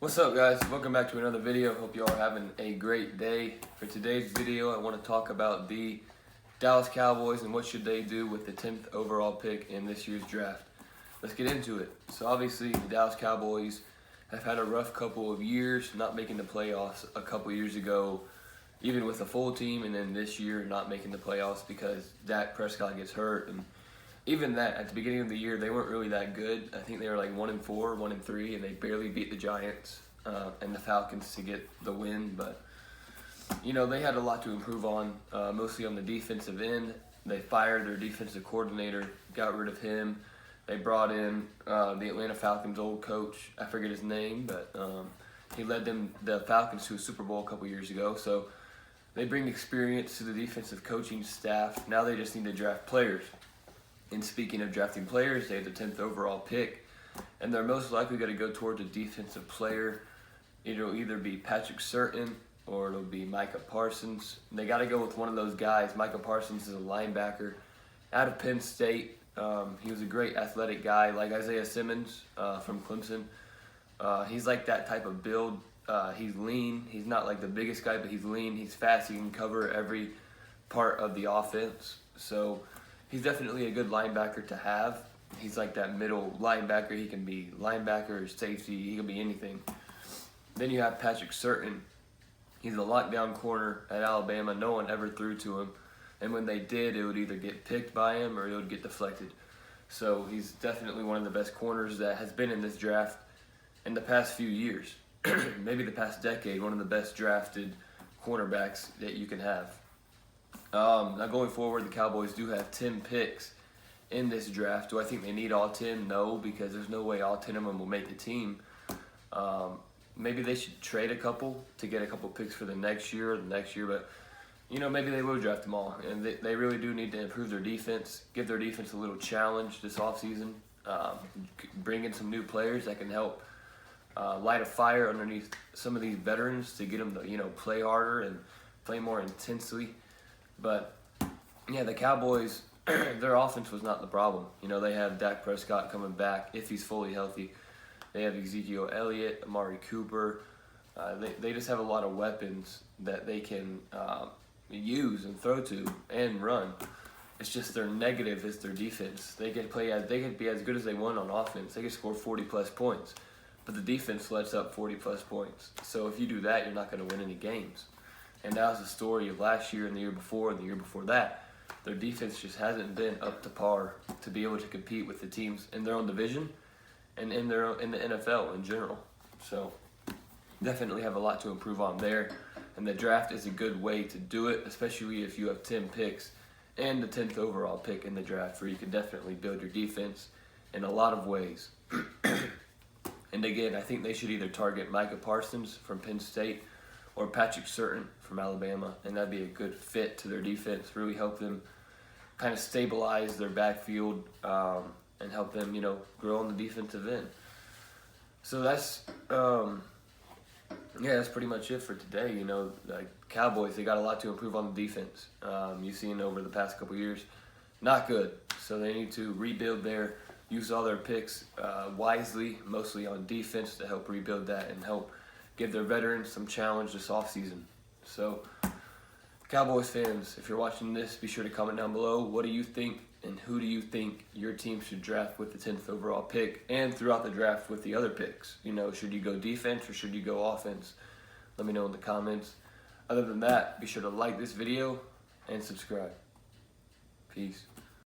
What's up, guys? Welcome back to another video. Hope you all are having a great day. For today's video, I want to talk about the Dallas Cowboys and what should they do with the 10th overall pick in this year's draft. Let's get into it. So obviously, the Dallas Cowboys have had a rough couple of years, not making the playoffs a couple years ago, even with a full team, and then this year not making the playoffs because Dak Prescott gets hurt. And even that, at the beginning of the year, they weren't really that good. I think they were like 1-4, 1-3, and they barely beat the Giants and the Falcons to get the win. But, you know, they had a lot to improve on, mostly on the defensive end. They fired their defensive coordinator, got rid of him. They brought in the Atlanta Falcons' old coach. I forget his name, but he led the Falcons to a Super Bowl a couple years ago. So they bring experience to the defensive coaching staff. Now they just need to draft players. And speaking of drafting players, they have the 10th overall pick, and they're most likely going to go towards a defensive player. It'll either be Patrick Surtain or it'll be Micah Parsons. They got to go with one of those guys. Micah Parsons is a linebacker out of Penn State. He was a great athletic guy, like Isaiah Simmons from Clemson. He's like that type of build. He's lean. He's not like the biggest guy, but he's lean. He's fast. He can cover every part of the offense. So he's definitely a good linebacker to have. He's like that middle linebacker. He can be linebacker, safety, he can be anything. Then you have Patrick Surtain. He's a lockdown corner at Alabama. No one ever threw to him. And when they did, it would either get picked by him or it would get deflected. So he's definitely one of the best corners that has been in this draft in the past few years. Maybe the past decade, one of the best drafted cornerbacks that you can have. Now going forward, the Cowboys do have 10 picks in this draft. Do I think they need all 10? No, because there's no way all 10 of them will make the team. Maybe they should trade a couple to get a couple picks for the next year, but you know, maybe they will draft them all. And they really do need to improve their defense, give their defense a little challenge this offseason, bring in some new players that can help light a fire underneath some of these veterans to get them to, you know, play harder and play more intensely. But yeah, the Cowboys, their offense was not the problem. You know, they have Dak Prescott coming back if he's fully healthy. They have Ezekiel Elliott, Amari Cooper. They just have a lot of weapons that they can use and throw to and run. It's just their negative is their defense. They can be as good as they want on offense. They can score 40+ points, but the defense lets up 40+ points. So if you do that, you're not going to win any games. And that was the story of last year and the year before and the year before that. Their defense just hasn't been up to par to be able to compete with the teams in their own division and in the NFL in general. So definitely have a lot to improve on there. And the draft is a good way to do it, especially if you have 10 picks and the 10th overall pick in the draft, where you can definitely build your defense in a lot of ways. And again, I think they should either target Micah Parsons from Penn State or Patrick Surtain from Alabama, and that'd be a good fit to their defense, really help them kind of stabilize their backfield and help them, you know, grow on the defensive end. So that's pretty much it for today. You know, like Cowboys, they got a lot to improve on the defense. You've seen over the past couple years, not good. So they need to rebuild use all their picks wisely, mostly on defense, to help rebuild that and help give their veterans some challenge this offseason. So, Cowboys fans, if you're watching this, be sure to comment down below. What do you think, and who do you think your team should draft with the 10th overall pick, and throughout the draft with the other picks? You know, should you go defense or should you go offense? Let me know in the comments. Other than that, be sure to like this video and subscribe. Peace.